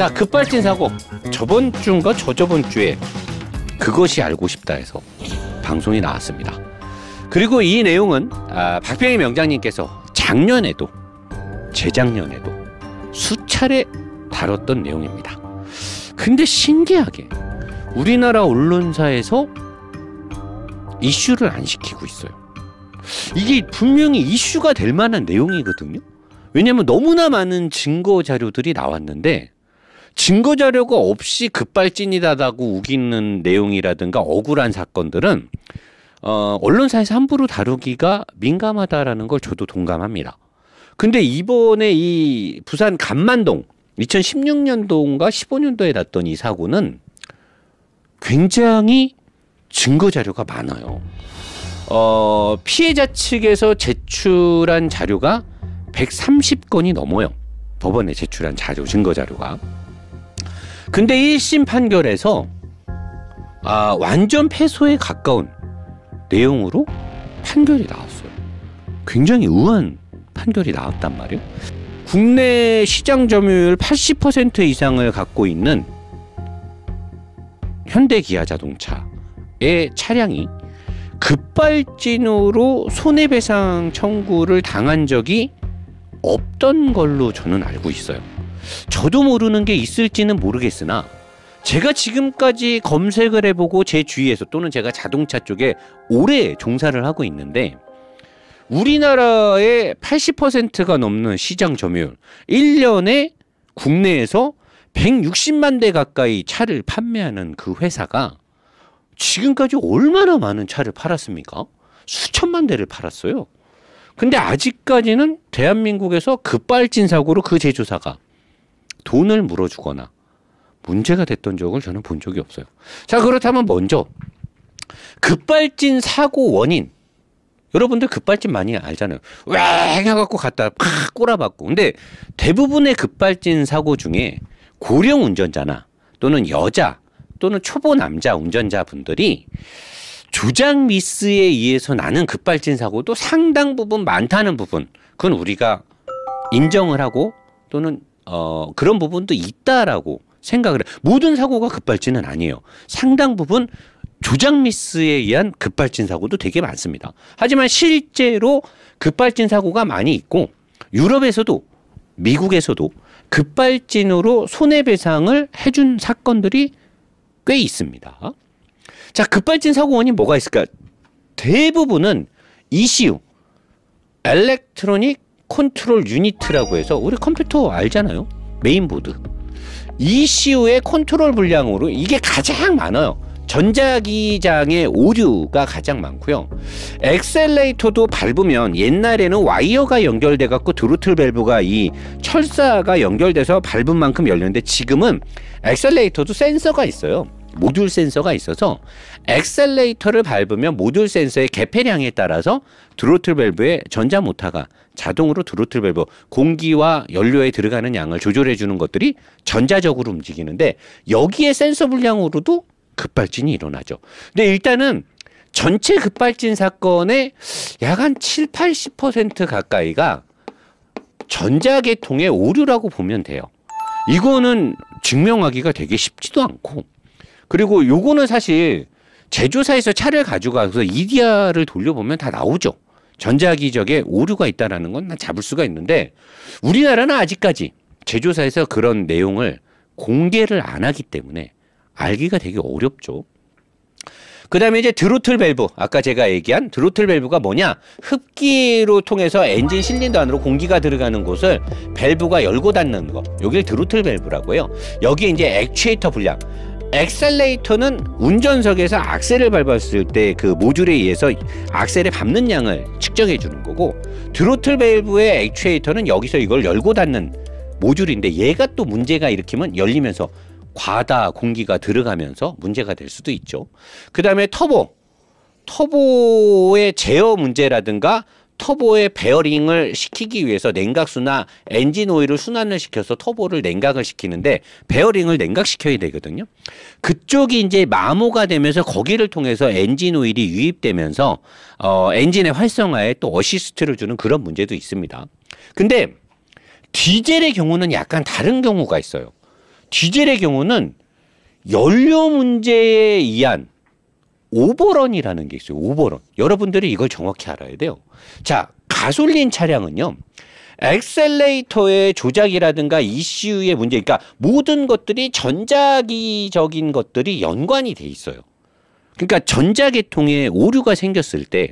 자, 급발진 사고. 저번 주인가 저저번 주에 그것이 알고 싶다 해서 방송이 나왔습니다. 그리고 이 내용은 박병희 명장님께서 작년에도 재작년에도 수차례 다뤘던 내용입니다. 근데 신기하게 우리나라 언론사에서 이슈를 안 시키고 있어요. 이게 분명히 이슈가 될 만한 내용이거든요. 왜냐면 너무나 많은 증거 자료들이 나왔는데 증거 자료가 없이 급발진이다라고 우기는 내용이라든가 억울한 사건들은 언론사에서 함부로 다루기가 민감하다라는 걸 저도 동감합니다. 근데 이번에 이 부산 간만동 2016년도인가 15년도에 났던 이 사고는 굉장히 증거 자료가 많아요. 피해자 측에서 제출한 자료가 130건이 넘어요. 법원에 제출한 자료, 증거 자료가. 근데 1심 판결에서 완전 패소에 가까운 내용으로 판결이 나왔어요. 굉장히 의아한 판결이 나왔단 말이에요. 국내 시장 점유율 80% 이상을 갖고 있는 현대기아자동차의 차량이 급발진으로 손해배상 청구를 당한 적이 없던 걸로 저는 알고 있어요. 저도 모르는 게 있을지는 모르겠으나 제가 지금까지 검색을 해보고 제 주위에서 또는 제가 자동차 쪽에 오래 종사를 하고 있는데 우리나라의 80%가 넘는 시장 점유율 1년에 국내에서 160만 대 가까이 차를 판매하는 그 회사가 지금까지 얼마나 많은 차를 팔았습니까? 수천만 대를 팔았어요. 근데 아직까지는 대한민국에서 급발진 사고로 그 제조사가 돈을 물어주거나 문제가 됐던 적을 저는 본 적이 없어요. 자, 그렇다면 먼저 급발진 사고 원인. 여러분들 급발진 많이 알잖아요. 왱 해갖고 갖다 팍 꼬라박고. 근데 대부분의 급발진 사고 중에 고령 운전자나 또는 여자 또는 초보 남자 운전자분들이 조작 미스에 의해서 나는 급발진 사고도 상당 부분 많다는 부분, 그건 우리가 인정을 하고 또는 그런 부분도 있다라고 생각을 해요. 모든 사고가 급발진은 아니에요. 상당 부분 조작 미스에 의한 급발진 사고도 되게 많습니다. 하지만 실제로 급발진 사고가 많이 있고 유럽에서도 미국에서도 급발진으로 손해배상을 해준 사건들이 꽤 있습니다. 자, 급발진 사고 원인 뭐가 있을까? 대부분은 ECU, 엘렉트로닉 컨트롤 유니트라고 해서 우리 컴퓨터 알잖아요. 메인보드. ECU의 컨트롤 불량으로 이게 가장 많아요. 전자기장의 오류가 가장 많고요. 엑셀레이터도 밟으면 옛날에는 와이어가 연결돼 갖고 드로틀 밸브가 이 철사가 연결돼서 밟은 만큼 열리는데 지금은 엑셀레이터도 센서가 있어요. 모듈 센서가 있어서 엑셀레이터를 밟으면 모듈 센서의 개폐량에 따라서 드로틀 밸브의 전자 모터가 자동으로 드로틀 밸브 공기와 연료에 들어가는 양을 조절해 주는 것들이 전자적으로 움직이는데 여기에 센서 불량으로도 급발진이 일어나죠. 근데 일단은 전체 급발진 사건의 약 한 70~80% 가까이가 전자계통의 오류라고 보면 돼요. 이거는 증명하기가 되게 쉽지도 않고, 그리고 요거는 사실 제조사에서 차를 가져가서 EDR을 돌려보면 다 나오죠. 전자기적에 오류가 있다는 건 잡을 수가 있는데 우리나라는 아직까지 제조사에서 그런 내용을 공개를 안 하기 때문에 알기가 되게 어렵죠. 그 다음에 이제 드로틀 밸브, 아까 제가 얘기한 드로틀 밸브가 뭐냐, 흡기로 통해서 엔진 실린더 안으로 공기가 들어가는 곳을 밸브가 열고 닫는 거, 여기를 드로틀 밸브라고 해요. 여기에 이제 액추에이터 불량, 엑셀레이터는 운전석에서 악셀을 밟았을 때 그 모듈에 의해서 악셀의 밟는 양을 측정해 주는 거고, 드로틀 밸브의 액추에이터는 여기서 이걸 열고 닫는 모듈인데 얘가 또 문제가 일으키면 열리면서 과다 공기가 들어가면서 문제가 될 수도 있죠. 그 다음에 터보의 제어 문제라든가 터보의 베어링을 시키기 위해서 냉각수나 엔진 오일을 순환을 시켜서 터보를 냉각을 시키는데 베어링을 냉각시켜야 되거든요. 그쪽이 이제 마모가 되면서 거기를 통해서 엔진 오일이 유입되면서 엔진의 활성화에 또 어시스트를 주는 그런 문제도 있습니다. 근데 디젤의 경우는 약간 다른 경우가 있어요. 디젤의 경우는 연료 문제에 의한 오버런이라는 게 있어요. 오버런. 여러분들이 이걸 정확히 알아야 돼요. 자, 가솔린 차량은요. 엑셀레이터의 조작이라든가 ECU의 문제, 그러니까 모든 것들이 전자기적인 것들이 연관이 돼 있어요. 그러니까 전자계통에 오류가 생겼을 때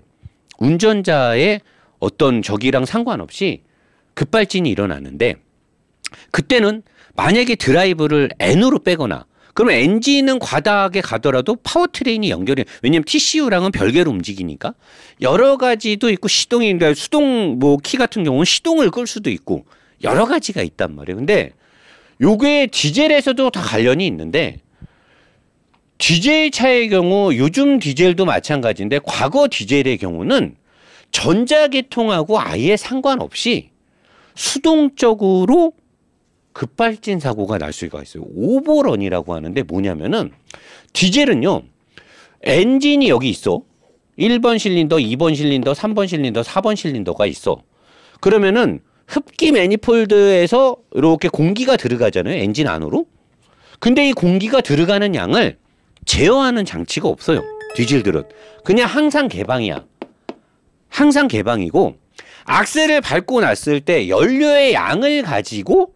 운전자의 어떤 적이랑 상관없이 급발진이 일어나는데, 그때는 만약에 드라이브를 N으로 빼거나 그러면 엔진은 과다하게 가더라도 파워트레인이 연결이, 왜냐면 TCU랑은 별개로 움직이니까 여러 가지도 있고, 시동이, 그러니까 수동 뭐 키 같은 경우는 시동을 끌 수도 있고 여러 가지가 있단 말이에요. 근데 요게 디젤에서도 다 관련이 있는데, 디젤 차의 경우 요즘 디젤도 마찬가지인데 과거 디젤의 경우는 전자계통하고 아예 상관없이 수동적으로 급발진 사고가 날 수가 있어요. 오버런이라고 하는데 뭐냐면은, 디젤은요, 엔진이 여기 있어. 1번 실린더, 2번 실린더, 3번 실린더, 4번 실린더가 있어. 그러면은 흡기 매니폴드에서 이렇게 공기가 들어가잖아요. 엔진 안으로. 근데 이 공기가 들어가는 양을 제어하는 장치가 없어요. 디젤들은. 그냥 항상 개방이야. 항상 개방이고, 악셀을 밟고 났을 때 연료의 양을 가지고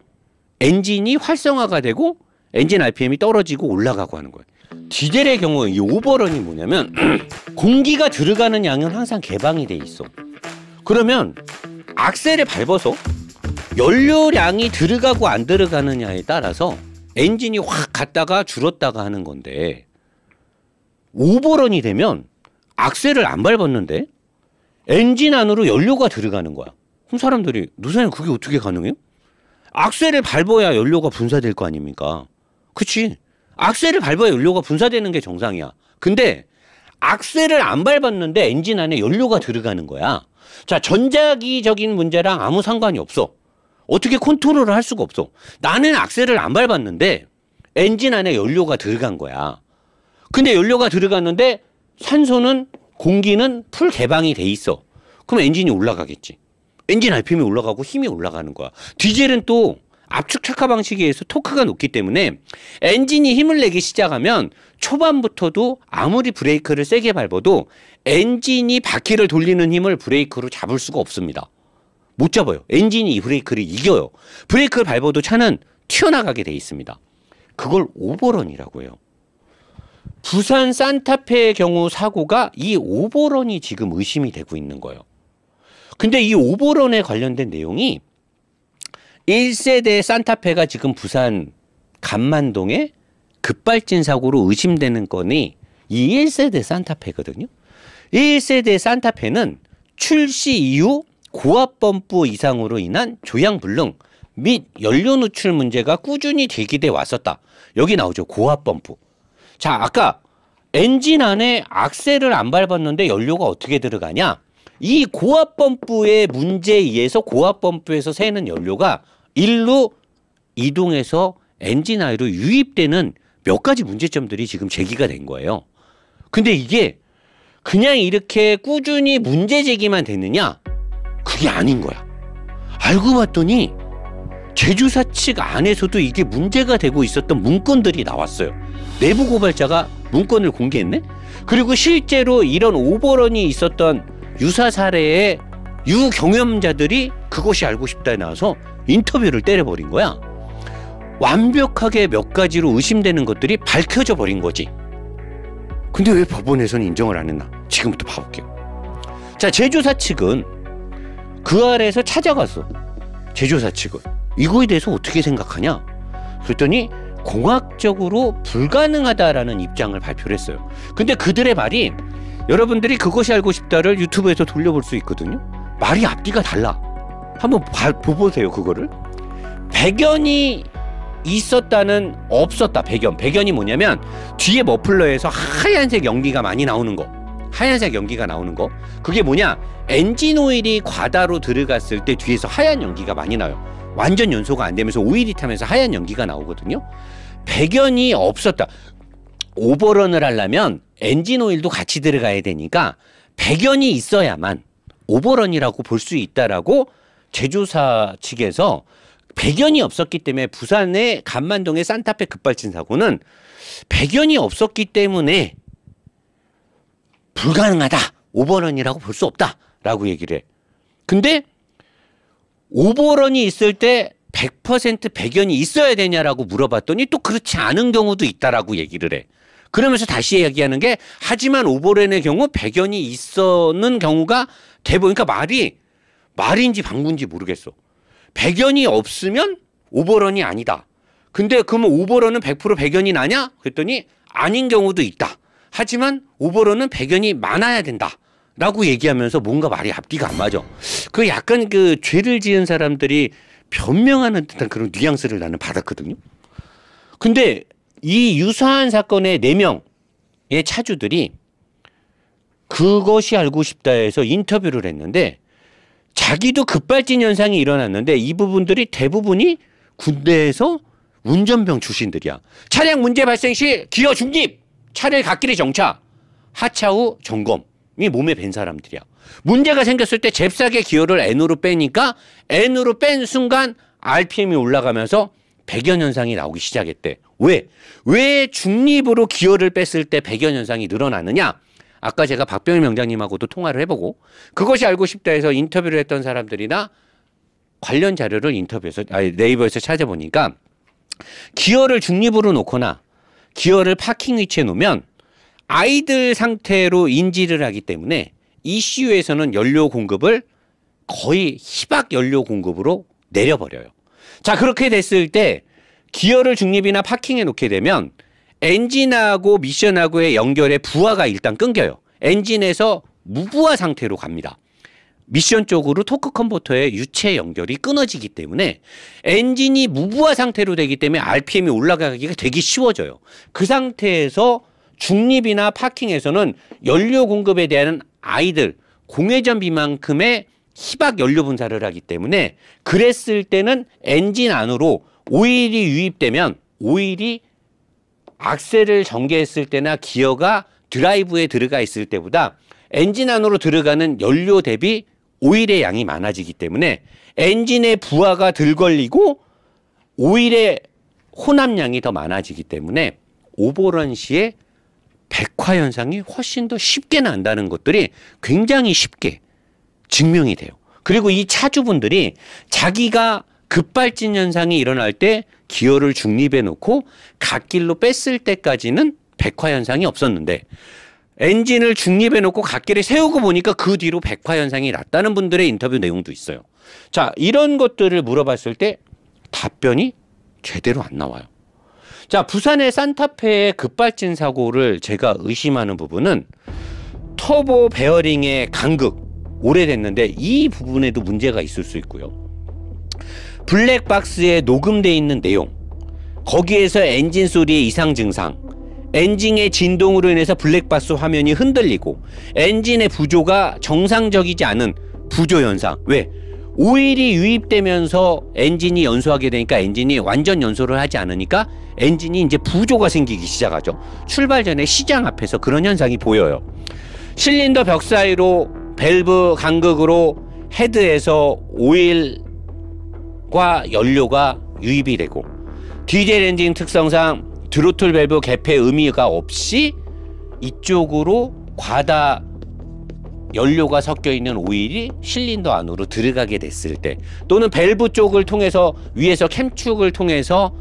엔진이 활성화가 되고 엔진 RPM이 떨어지고 올라가고 하는 거예요. 디젤의 경우 이 오버런이 뭐냐면 공기가 들어가는 양은 항상 개방이 돼 있어. 그러면 악셀을 밟아서 연료량이 들어가고 안 들어가느냐에 따라서 엔진이 확 갔다가 줄었다가 하는 건데, 오버런이 되면 악셀을 안 밟았는데 엔진 안으로 연료가 들어가는 거야. 그럼 사람들이, 노사님 그게 어떻게 가능해요? 악셀을 밟아야 연료가 분사될 거 아닙니까? 그치? 악셀을 밟아야 연료가 분사되는 게 정상이야. 근데 악셀을 안 밟았는데 엔진 안에 연료가 들어가는 거야. 자, 전자기적인 문제랑 아무 상관이 없어. 어떻게 컨트롤을 할 수가 없어. 나는 악셀을 안 밟았는데 엔진 안에 연료가 들어간 거야. 근데 연료가 들어갔는데 산소는, 공기는 풀 개방이 돼 있어. 그럼 엔진이 올라가겠지. 엔진 RPM이 올라가고 힘이 올라가는 거야. 디젤은 또 압축 착화 방식에 의해서 토크가 높기 때문에 엔진이 힘을 내기 시작하면 초반부터도 아무리 브레이크를 세게 밟아도 엔진이 바퀴를 돌리는 힘을 브레이크로 잡을 수가 없습니다. 못 잡아요. 엔진이 이 브레이크를 이겨요. 브레이크를 밟아도 차는 튀어나가게 돼 있습니다. 그걸 오버런이라고 해요. 부산 산타페의 경우 사고가 이 오버런이 지금 의심이 되고 있는 거예요. 근데 이 오버런에 관련된 내용이 1세대 산타페가 지금 부산 감만동에 급발진 사고로 의심되는 건이 이 1세대 산타페거든요. 1세대 산타페는 출시 이후 고압 펌프 이상으로 인한 조향불능 및 연료 누출 문제가 꾸준히 제기돼 왔었다. 여기 나오죠. 고압 펌프. 자, 아까 엔진 안에 악셀을 안 밟았는데 연료가 어떻게 들어가냐? 이 고압 펌프의 문제에 의해서 고압 펌프에서 새는 연료가 일로 이동해서 엔진 안으로 유입되는 몇 가지 문제점들이 지금 제기가 된 거예요. 근데 이게 그냥 이렇게 꾸준히 문제 제기만 됐느냐? 그게 아닌 거야. 알고 봤더니 제주사 측 안에서도 이게 문제가 되고 있었던 문건들이 나왔어요. 내부 고발자가 문건을 공개했네? 그리고 실제로 이런 오버런이 있었던 유사 사례의 유경험자들이 그것이 알고 싶다에 나와서 인터뷰를 때려버린 거야. 완벽하게 몇 가지로 의심되는 것들이 밝혀져 버린 거지. 근데 왜 법원에서는 인정을 안 했나? 지금부터 봐볼게요. 자, 제조사 측은 그 아래에서 찾아갔어. 제조사 측은 이거에 대해서 어떻게 생각하냐? 그랬더니 공학적으로 불가능하다라는 입장을 발표를 했어요. 근데 그들의 말이, 여러분들이 그것이 알고 싶다를 유튜브에서 돌려볼 수 있거든요. 말이 앞뒤가 달라. 한번 보세요. 그거를. 배견이 있었다는, 없었다. 배견이 뭐냐면 뒤에 머플러에서 하얀색 연기가 많이 나오는 거. 하얀색 연기가 나오는 거. 그게 뭐냐? 엔진 오일이 과다로 들어갔을 때 뒤에서 하얀 연기가 많이 나요. 완전 연소가 안 되면서 오일이 타면서 하얀 연기가 나오거든요. 배견이 없었다. 오버런을 하려면 엔진 오일도 같이 들어가야 되니까 배견이 있어야만 오버런이라고 볼 수 있다라고 제조사 측에서 배견이 없었기 때문에 부산의 간만동의 산타페 급발진 사고는 배견이 없었기 때문에 불가능하다. 오버런이라고 볼 수 없다라고 얘기를 해. 근데 오버런이 있을 때 100% 배견이 있어야 되냐라고 물어봤더니 또 그렇지 않은 경우도 있다라고 얘기를 해. 그러면서 다시 얘기하는 게 하지만 오버런의 경우 배견이 있었는 경우가 대부분 그러니까 말인지 방구인지 모르겠어. 배견이 없으면 오버런이 아니다. 근데 그러면 오버런은 100% 배견이 나냐? 그랬더니 아닌 경우도 있다. 하지만 오버런은 배견이 많아야 된다. 라고 얘기하면서 뭔가 말이 앞뒤가 안 맞아. 그 약간 그 죄를 지은 사람들이 변명하는 듯한 그런 뉘앙스를 나는 받았거든요. 근데 이 유사한 사건의 4명의 차주들이 그것이 알고 싶다 해서 인터뷰를 했는데 자기도 급발진 현상이 일어났는데 이 부분들이 대부분이 군대에서 운전병 출신들이야. 차량 문제 발생 시 기어 중립, 차를 갓길에 정차, 하차 후 점검이 몸에 밴 사람들이야. 문제가 생겼을 때 잽싸게 기어를 N으로 빼니까 N으로 뺀 순간 RPM이 올라가면서 배견 현상이 나오기 시작했대. 왜 중립으로 기어를 뺐을 때 배견 현상이 늘어나느냐? 아까 제가 박병일 명장님하고도 통화를 해보고 그것이 알고 싶다 해서 인터뷰를 했던 사람들이나 관련 자료를 네이버에서 찾아보니까 기어를 중립으로 놓거나 기어를 파킹 위치에 놓으면 아이들 상태로 인지를 하기 때문에 ECU에서는 연료 공급을 거의 희박 연료 공급으로 내려버려요. 자, 그렇게 됐을 때 기어를 중립이나 파킹에 놓게 되면 엔진하고 미션하고의 연결의 부하가 일단 끊겨요. 엔진에서 무부하 상태로 갑니다. 미션 쪽으로 토크 컨버터의 유체 연결이 끊어지기 때문에 엔진이 무부하 상태로 되기 때문에 RPM이 올라가기가 되게 쉬워져요. 그 상태에서 중립이나 파킹에서는 연료 공급에 대한 아이들 공회전비만큼의 희박 연료 분사를 하기 때문에 그랬을 때는 엔진 안으로 오일이 유입되면 오일이 악셀을 전개했을 때나 기어가 드라이브에 들어가 있을 때보다 엔진 안으로 들어가는 연료 대비 오일의 양이 많아지기 때문에 엔진의 부하가 덜 걸리고 오일의 혼합량이 더 많아지기 때문에 오버런 시에 백화 현상이 훨씬 더 쉽게 난다는 것들이 굉장히 쉽게 증명이 돼요. 그리고 이 차주분들이 자기가 급발진 현상이 일어날 때 기어를 중립에 놓고 갓길로 뺐을 때까지는 백화 현상이 없었는데 엔진을 중립에 놓고 갓길에 세우고 보니까 그 뒤로 백화 현상이 났다는 분들의 인터뷰 내용도 있어요. 자, 이런 것들을 물어봤을 때 답변이 제대로 안 나와요. 자, 부산의 산타페의 급발진 사고를 제가 의심하는 부분은 터보 베어링의 간극 오래됐는데 이 부분에도 문제가 있을 수 있고요. 블랙박스에 녹음되어 있는 내용, 거기에서 엔진 소리의 이상 증상, 엔진의 진동으로 인해서 블랙박스 화면이 흔들리고 엔진의 부조가 정상적이지 않은 부조 현상. 왜? 오일이 유입되면서 엔진이 연소하게 되니까 엔진이 완전 연소를 하지 않으니까 엔진이 이제 부조가 생기기 시작하죠. 출발 전에 시장 앞에서 그런 현상이 보여요. 실린더 벽 사이로 밸브 간극으로 헤드에서 오일과 연료가 유입이 되고 디젤 엔진 특성상 드로틀 밸브 개폐 의미가 없이 이쪽으로 과다 연료가 섞여 있는 오일이 실린더 안으로 들어가게 됐을 때 또는 밸브 쪽을 통해서 위에서 캠축을 통해서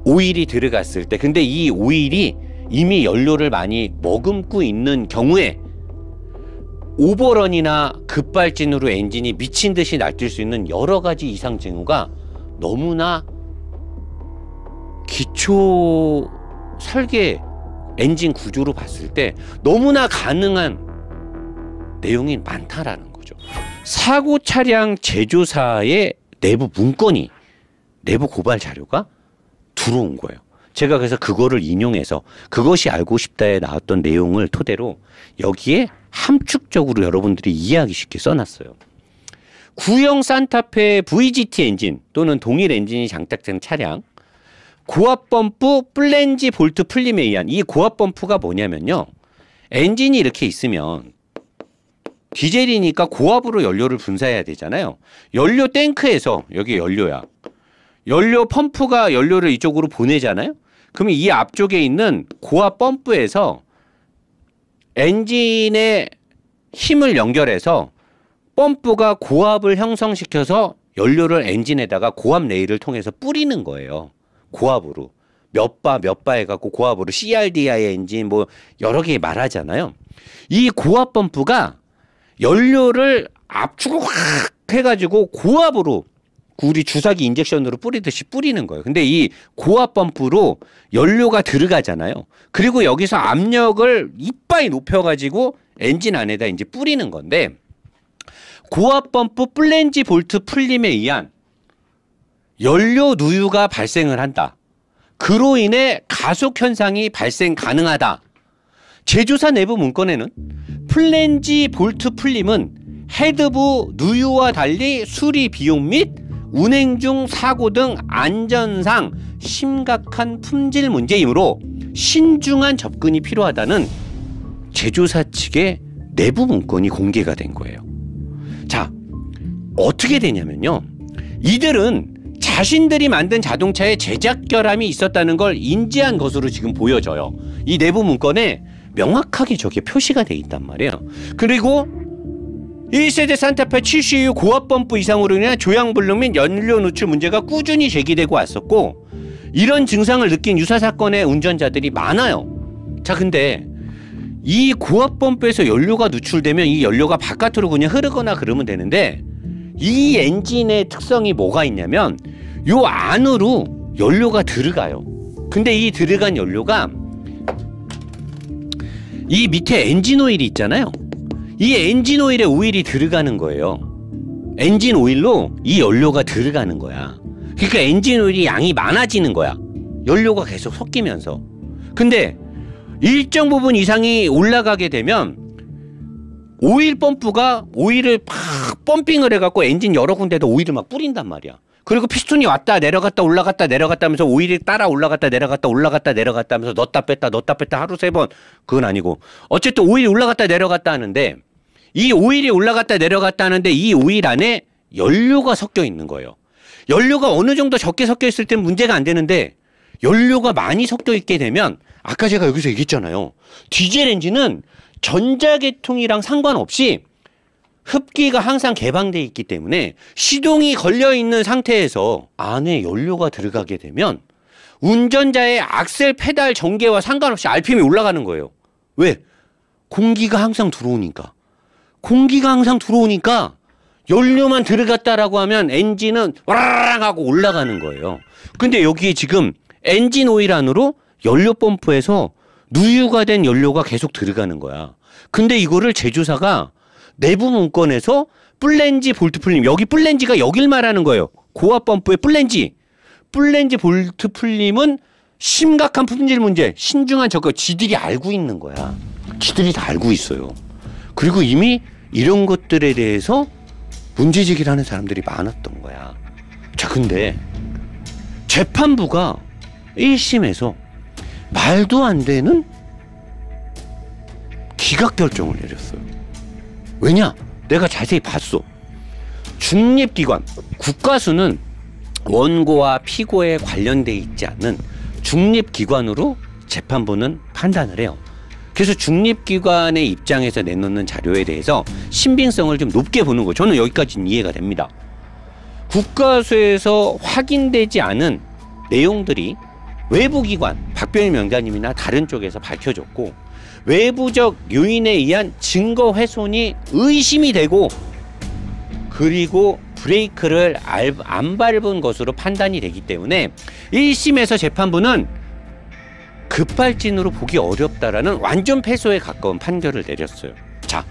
오일이 들어갔을 때 근데 이 오일이 이미 연료를 많이 머금고 있는 경우에 오버런이나 급발진으로 엔진이 미친 듯이 날뛸 수 있는 여러 가지 이상 징후가 너무나 기초 설계 엔진 구조로 봤을 때 너무나 가능한 내용이 많다라는 거죠. 사고 차량 제조사의 내부 문건이 내부 고발 자료가 들어온 거예요. 제가 그래서 그거를 인용해서 그것이 알고 싶다에 나왔던 내용을 토대로 여기에 함축적으로 여러분들이 이해하기 쉽게 써놨어요. 구형 산타페 VGT 엔진 또는 동일 엔진이 장착된 차량 고압 펌프 플랜지 볼트 풀림에 의한 이 고압 펌프가 뭐냐면요. 엔진이 이렇게 있으면 디젤이니까 고압으로 연료를 분사해야 되잖아요. 연료 탱크에서 여기 연료야. 연료 펌프가 연료를 이쪽으로 보내잖아요. 그러면 이 앞쪽에 있는 고압 펌프에서 엔진에 힘을 연결해서 펌프가 고압을 형성시켜서 연료를 엔진에다가 고압 레일을 통해서 뿌리는 거예요. 고압으로. 몇 바 해갖고 고압으로 CRDI 엔진 뭐 여러 개 말하잖아요. 이 고압 펌프가 연료를 압축을 확 해가지고 고압으로 우리 주사기 인젝션으로 뿌리듯이 뿌리는 거예요. 근데 이 고압 펌프로 연료가 들어가잖아요. 그리고 여기서 압력을 이빠이 높여가지고 엔진 안에다 이제 뿌리는 건데 고압 펌프 플랜지 볼트 풀림에 의한 연료 누유가 발생을 한다. 그로 인해 가속 현상이 발생 가능하다. 제조사 내부 문건에는 플랜지 볼트 풀림은 헤드부 누유와 달리 수리 비용 및 운행 중 사고 등 안전상 심각한 품질 문제이므로 신중한 접근이 필요하다는 제조사 측의 내부 문건이 공개가 된 거예요. 자, 어떻게 되냐면요. 이들은 자신들이 만든 자동차에 제작 결함이 있었다는 걸 인지한 것으로 지금 보여져요. 이 내부 문건에 명확하게 저게 표시가 돼 있단 말이에요. 그리고 1세대 산타페 출시 이후 고압 펌프 이상으로 인한 조향불능 및 연료 누출 문제가 꾸준히 제기되고 왔었고 이런 증상을 느낀 유사 사건의 운전자들이 많아요. 자, 근데 이 고압 펌프에서 연료가 누출되면 이 연료가 바깥으로 그냥 흐르거나 그러면 되는데 이 엔진의 특성이 뭐가 있냐면 요 안으로 연료가 들어가요. 근데 이 들어간 연료가 이 밑에 엔진 오일이 있잖아요. 이 엔진 오일에 오일이 들어가는 거예요. 엔진 오일로 이 연료가 들어가는 거야. 그러니까 엔진 오일이 양이 많아지는 거야. 연료가 계속 섞이면서. 근데 일정 부분 이상이 올라가게 되면 오일 펌프가 오일을 팍 펌핑을 해갖고 엔진 여러 군데다 오일을 막 뿌린단 말이야. 그리고 피스톤이 왔다 내려갔다 올라갔다 내려갔다 하면서 오일이 따라 올라갔다 내려갔다 올라갔다 내려갔다 하면서 넣었다 뺐다 하루 3번. 그건 아니고 어쨌든 오일이 올라갔다 내려갔다 하는데 이 오일이 올라갔다 내려갔다 하는데 이 오일 안에 연료가 섞여 있는 거예요. 연료가 어느 정도 적게 섞여 있을 때는 문제가 안 되는데 연료가 많이 섞여 있게 되면 아까 제가 여기서 얘기했잖아요. 디젤 엔진은 전자계통이랑 상관없이 흡기가 항상 개방되어 있기 때문에 시동이 걸려 있는 상태에서 안에 연료가 들어가게 되면 운전자의 악셀 페달 전개와 상관없이 RPM이 올라가는 거예요. 왜? 공기가 항상 들어오니까. 공기가 항상 들어오니까 연료만 들어갔다라고 하면 엔진은 와라락 하고 올라가는 거예요. 근데 여기에 지금 엔진 오일 안으로 연료 펌프에서 누유가 된 연료가 계속 들어가는 거야. 근데 이거를 제조사가 내부 문건에서 플랜지 볼트 풀림, 여기 플랜지가 여길 말하는 거예요. 고압 펌프의 플랜지 볼트 풀림은 심각한 품질 문제, 신중한 접근. 지들이 알고 있는 거야. 지들이 다 알고 있어요. 그리고 이미 이런 것들에 대해서 문제제기를 하는 사람들이 많았던 거야. 자, 근데 재판부가 1심에서 말도 안 되는 기각 결정을 내렸어요. 왜냐? 내가 자세히 봤어. 중립기관, 국가수는 원고와 피고에 관련돼 있지 않는 중립기관으로 재판부는 판단을 해요. 그래서 중립기관의 입장에서 내놓는 자료에 대해서 신빙성을 좀 높게 보는 거예요. 저는 여기까지는 이해가 됩니다. 국가수에서 확인되지 않은 내용들이 외부기관, 박병일 명장님이나 다른 쪽에서 밝혀졌고 외부적 요인에 의한 증거 훼손이 의심이 되고 그리고 브레이크를 안 밟은 것으로 판단이 되기 때문에 1심에서 재판부는 급발진으로 보기 어렵다라는 완전 패소에 가까운 판결을 내렸어요. 자,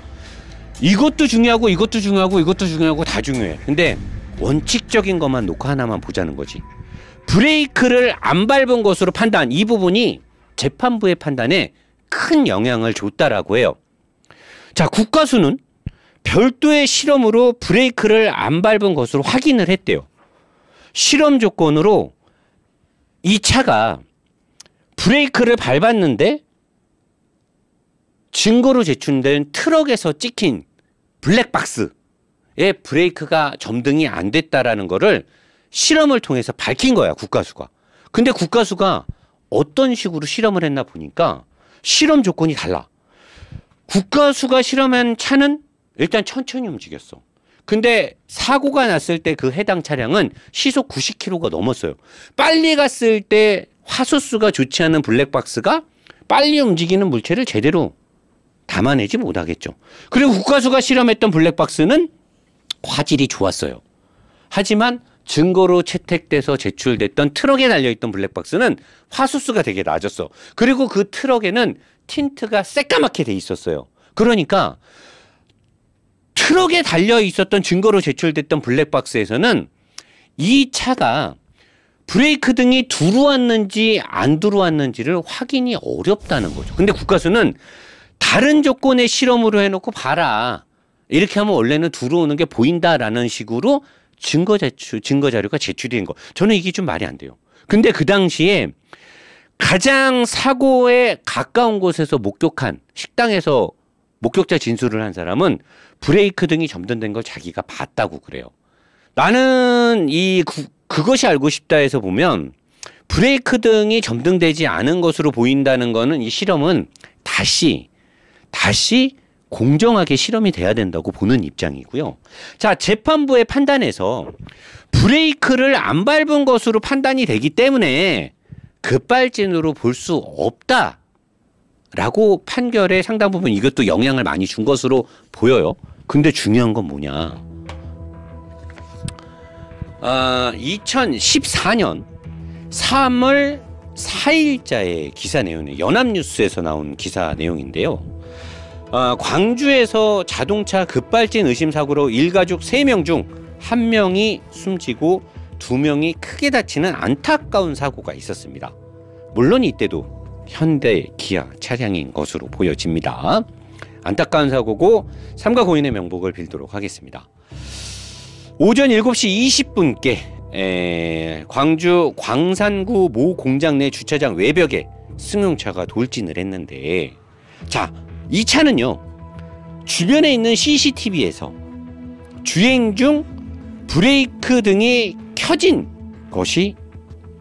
이것도 중요하고 이것도 중요하고 이것도 중요하고 다 중요해. 근데 원칙적인 것만 놓고 하나만 보자는 거지. 브레이크를 안 밟은 것으로 판단, 이 부분이 재판부의 판단에 큰 영향을 줬다라고 해요. 자, 국가수는 별도의 실험으로 브레이크를 안 밟은 것으로 확인을 했대요. 실험 조건으로 이 차가 브레이크를 밟았는데 증거로 제출된 트럭에서 찍힌 블랙박스에 브레이크가 점등이 안 됐다라는 거를 실험을 통해서 밝힌 거야, 국가수가. 근데 국가수가 어떤 식으로 실험을 했나 보니까 실험 조건이 달라. 국가수가 실험한 차는 일단 천천히 움직였어. 근데 사고가 났을 때 그 해당 차량은 시속 90km가 넘었어요. 빨리 갔을 때 화소수가 좋지 않은 블랙박스가 빨리 움직이는 물체를 제대로 담아내지 못하겠죠. 그리고 국가수가 실험했던 블랙박스는 화질이 좋았어요. 하지만 증거로 채택돼서 제출됐던 트럭에 달려있던 블랙박스는 화소수가 되게 낮았어. 그리고 그 트럭에는 틴트가 새까맣게 돼 있었어요. 그러니까 트럭에 달려 있었던 증거로 제출됐던 블랙박스에서는 이 차가 브레이크 등이 들어왔는지 안 들어왔는지를 확인이 어렵다는 거죠. 근데 국가수는 다른 조건의 실험으로 해놓고 봐라. 이렇게 하면 원래는 들어오는 게 보인다라는 식으로 증거 자료가 제출이 된 거. 저는 이게 좀 말이 안 돼요. 근데 그 당시에 가장 사고에 가까운 곳에서 목격한 식당에서 목격자 진술을 한 사람은 브레이크 등이 점등된 걸 자기가 봤다고 그래요. 나는 그것이 알고 싶다에서 보면 브레이크 등이 점등되지 않은 것으로 보인다는 거는 이 실험은 다시 공정하게 실험이 돼야 된다고 보는 입장이고요. 자, 재판부의 판단에서 브레이크를 안 밟은 것으로 판단이 되기 때문에 급발진으로 볼 수 없다. 라고 판결에 상당 부분 이것도 영향을 많이 준 것으로 보여요. 근데 중요한 건 뭐냐. 2014년 3월 4일자의 기사 내용이에요. 연합뉴스에서 나온 기사 내용인데요. 광주에서 자동차 급발진 의심 사고로 일가족 3명 중 1명이 숨지고 2명이 크게 다치는 안타까운 사고가 있었습니다. 물론 이때도 현대 기아 차량인 것으로 보여집니다. 안타까운 사고고 삼가 고인의 명복을 빌도록 하겠습니다. 오전 7시 20분께 광주 광산구 모 공장 내 주차장 외벽에 승용차가 돌진을 했는데, 자, 이 차는요 주변에 있는 CCTV에서 주행 중 브레이크 등이 켜진 것이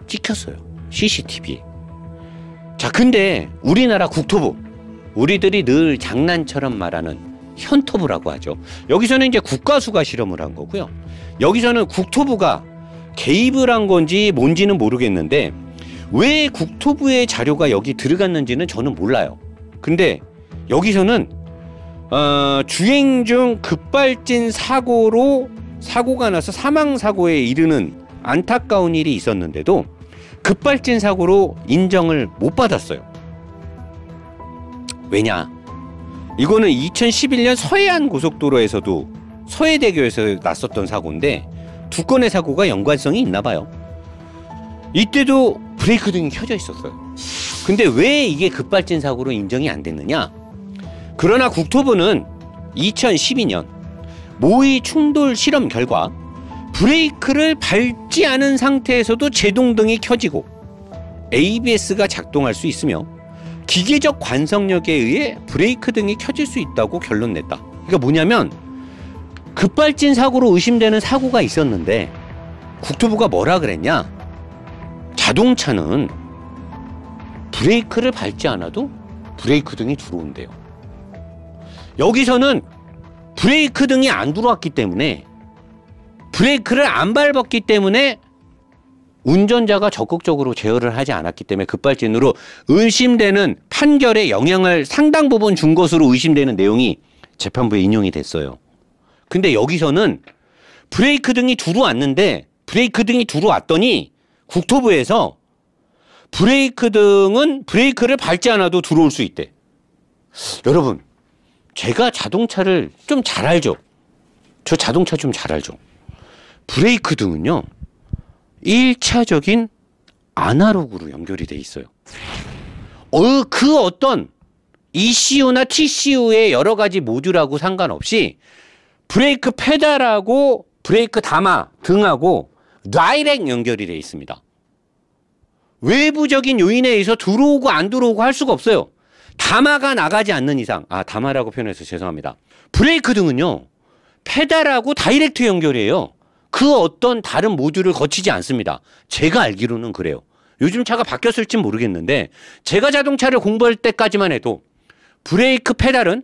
찍혔어요, CCTV에. 자, 근데 우리나라 국토부, 우리들이 늘 장난처럼 말하는 현토부라고 하죠. 여기서는 이제 국가수가 실험을 한 거고요. 여기서는 국토부가 개입을 한 건지 뭔지는 모르겠는데 왜 국토부의 자료가 여기 들어갔는지는 저는 몰라요. 근데 여기서는 주행 중 급발진 사고가 나서 사망사고에 이르는 안타까운 일이 있었는데도 급발진 사고로 인정을 못 받았어요. 왜냐? 이거는 2011년 서해안 고속도로에서도 서해대교에서 났었던 사고인데 2건의 사고가 연관성이 있나 봐요. 이때도 브레이크 등이 켜져 있었어요. 근데 왜 이게 급발진 사고로 인정이 안 됐느냐? 그러나 국토부는 2012년 모의 충돌 실험 결과 브레이크를 밟지 않은 상태에서도 제동등이 켜지고 ABS가 작동할 수 있으며 기계적 관성력에 의해 브레이크 등이 켜질 수 있다고 결론 냈다. 그러니까 뭐냐면 급발진 사고로 의심되는 사고가 있었는데 국토부가 뭐라 그랬냐? 자동차는 브레이크를 밟지 않아도 브레이크 등이 들어온대요. 여기서는 브레이크 등이 안 들어왔기 때문에, 브레이크를 안 밟았기 때문에 운전자가 적극적으로 제어를 하지 않았기 때문에 급발진으로 의심되는 판결에 영향을 상당 부분 준 것으로 의심되는 내용이 재판부에 인용이 됐어요. 근데 여기서는 브레이크 등이 들어왔는데, 브레이크 등이 들어왔더니 국토부에서 브레이크 등은 브레이크를 밟지 않아도 들어올 수 있대. 여러분, 제가 자동차를 좀 잘 알죠? 저 자동차 좀 잘 알죠? 브레이크 등은요 1차적인 아날로그로 연결이 돼 있어요. 그 어떤 ECU나 TCU의 여러 가지 모듈하고 상관없이 브레이크 페달하고 브레이크 담화 등하고 다이렉트 연결이 돼 있습니다. 외부적인 요인에 의해서 들어오고 안 들어오고 할 수가 없어요. 담화가 나가지 않는 이상, 담화라고 표현해서 죄송합니다. 브레이크 등은요 페달하고 다이렉트 연결이에요. 그 어떤 다른 모듈을 거치지 않습니다. 제가 알기로는 그래요. 요즘 차가 바뀌었을진 모르겠는데 제가 자동차를 공부할 때까지만 해도 브레이크 페달은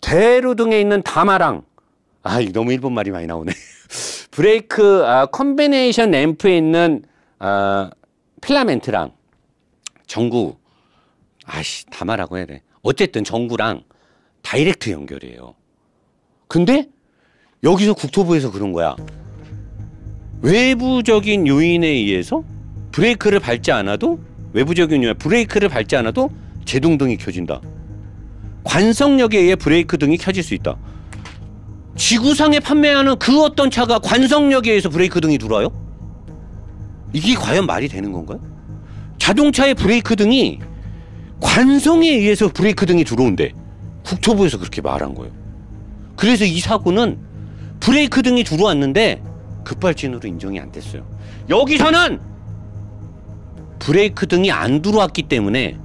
대로등에 있는 다마랑 이거 너무 일본 말이 많이 나오네. 브레이크 컨비네이션 램프에 있는 필라멘트랑 전구 다마라고 해야 돼. 어쨌든 전구랑 다이렉트 연결이에요. 근데 여기서 국토부에서 그런 거야. 외부적인 요인에 의해서 브레이크를 밟지 않아도 브레이크를 밟지 않아도 제동등이 켜진다. 관성력에 의해 브레이크 등이 켜질 수 있다. 지구상에 판매하는 그 어떤 차가 관성력에 의해서 브레이크 등이 들어와요? 이게 과연 말이 되는 건가요? 자동차의 브레이크 등이 관성에 의해서 브레이크 등이 들어온대. 국토부에서 그렇게 말한 거예요. 그래서 이 사고는 브레이크 등이 들어왔는데 급발진으로 인정이 안 됐어요. 여기서는 브레이크 등이 안 들어왔기 때문에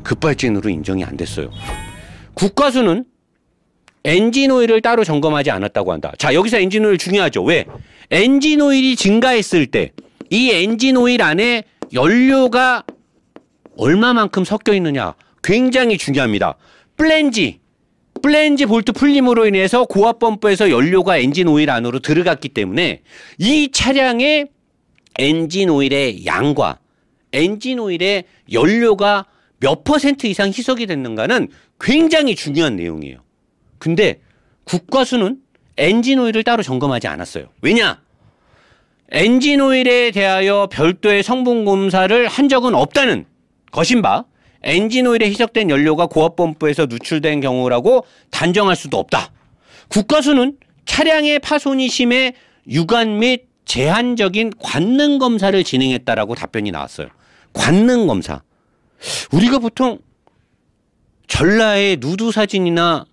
급발진으로 인정이 안 됐어요. 국가수는 엔진 오일을 따로 점검하지 않았다고 한다. 자, 여기서 엔진 오일 중요하죠. 왜? 엔진 오일이 증가했을 때 이 엔진 오일 안에 연료가 얼마만큼 섞여 있느냐 굉장히 중요합니다. 플랜지 볼트 풀림으로 인해서 고압 펌프에서 연료가 엔진 오일 안으로 들어갔기 때문에 이 차량의 엔진 오일의 양과 엔진 오일의 연료가 몇 % 이상 희석이 됐는가는 굉장히 중요한 내용이에요. 근데 국가수는 엔진 오일을 따로 점검하지 않았어요. 왜냐? 엔진 오일에 대하여 별도의 성분 검사를 한 적은 없다는 것인 바 엔진 오일에 희석된 연료가 고압 펌프에서 누출된 경우라고 단정할 수도 없다. 국가수는 차량의 파손이 심해 유관 및 제한적인 관능 검사를 진행했다라고 답변이 나왔어요. 관능 검사. 우리가 보통 전라의 누드 사진이나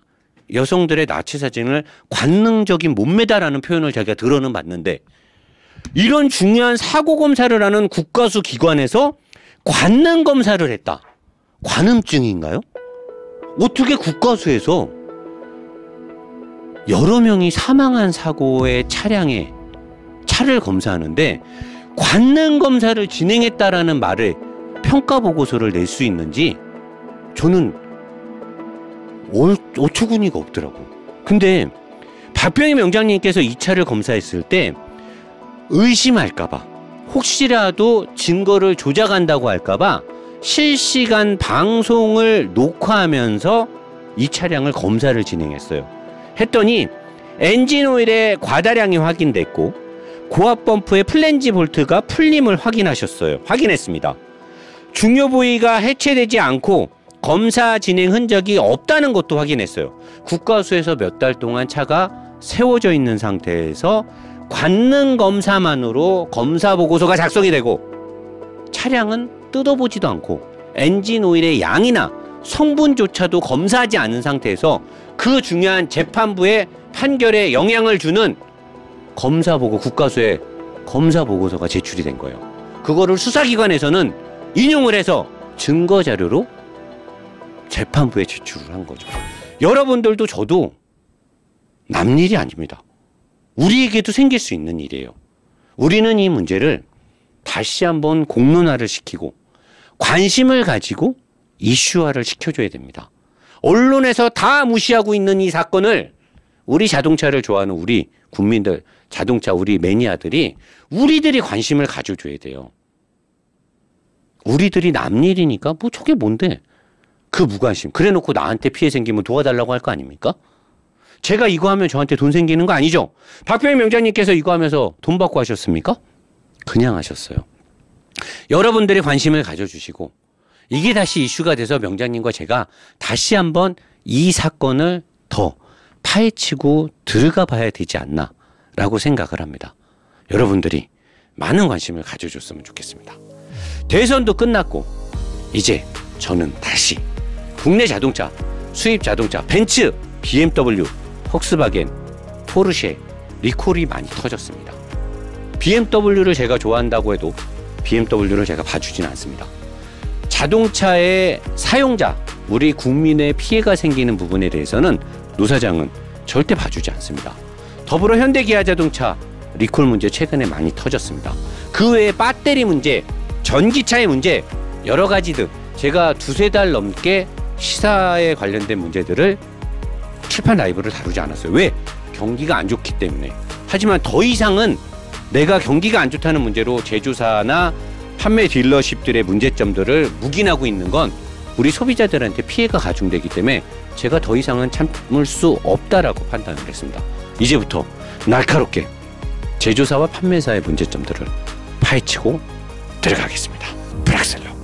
여성들의 나치 사진을 관능적인 몸매다라는 표현을 자기가 들어는 봤는데 이런 중요한 사고 검사를 하는 국가수 기관에서 관능 검사를 했다. 관음증인가요? 어떻게 국가수에서 여러 명이 사망한 사고의 차량에 차를 검사하는데 관능 검사를 진행했다라는 말을 평가 보고서를 낼 수 있는지 저는 어처구니가 없더라고. 근데 박병희 명장님께서 이 차를 검사했을 때 의심할까봐 혹시라도 증거를 조작한다고 할까봐 실시간 방송을 녹화하면서 이 차량을 검사를 진행했어요. 했더니 엔진 오일의 과다량이 확인됐고 고압 펌프의 플랜지 볼트가 풀림을 확인했습니다. 중요 부위가 해체되지 않고 검사 진행 흔적이 없다는 것도 확인했어요. 국가수에서 몇 달 동안 차가 세워져 있는 상태에서 관능 검사만으로 검사 보고서가 작성이 되고 차량은 뜯어보지도 않고 엔진 오일의 양이나 성분조차도 검사하지 않은 상태에서 그 중요한 재판부의 판결에 영향을 주는 국가수의 검사 보고서가 제출이 된 거예요. 그거를 수사기관에서는 인용을 해서 증거자료로 재판부에 제출을 한 거죠. 여러분들도 저도 남일이 아닙니다. 우리에게도 생길 수 있는 일이에요. 우리는 이 문제를 다시 한번 공론화를 시키고 관심을 가지고 이슈화를 시켜줘야 됩니다. 언론에서 다 무시하고 있는 이 사건을 우리 자동차를 좋아하는 우리 국민들, 자동차 우리 매니아들이 우리들이 관심을 가져줘야 돼요. 우리들이 남일이니까 뭐 저게 뭔데? 그 무관심. 그래놓고 나한테 피해 생기면 도와달라고 할 거 아닙니까? 제가 이거 하면 저한테 돈 생기는 거 아니죠? 박병희 명장님께서 이거 하면서 돈 받고 하셨습니까? 그냥 하셨어요. 여러분들이 관심을 가져주시고 이게 다시 이슈가 돼서 명장님과 제가 다시 한번 이 사건을 더 파헤치고 들어가 봐야 되지 않나 라고 생각을 합니다. 여러분들이 많은 관심을 가져줬으면 좋겠습니다. 대선도 끝났고 이제 저는 다시 국내 자동차, 수입 자동차, 벤츠, BMW, 폭스바겐, 포르쉐, 리콜이 많이 터졌습니다. BMW를 제가 좋아한다고 해도 BMW를 제가 봐주진 않습니다. 자동차의 사용자, 우리 국민의 피해가 생기는 부분에 대해서는 노 사장은 절대 봐주지 않습니다. 더불어 현대기아자동차 리콜 문제 최근에 많이 터졌습니다. 그 외에 배터리 문제, 전기차의 문제, 여러 가지들 제가 두세 달 넘게 시사에 관련된 문제들을 칠판 라이브를 다루지 않았어요. 왜? 경기가 안 좋기 때문에. 하지만 더 이상은 내가 경기가 안 좋다는 문제로 제조사나 판매 딜러십들의 문제점들을 묵인하고 있는 건 우리 소비자들한테 피해가 가중되기 때문에 제가 더 이상은 참을 수 없다라고 판단을 했습니다. 이제부터 날카롭게 제조사와 판매사의 문제점들을 파헤치고 들어가겠습니다. 브렉셀러.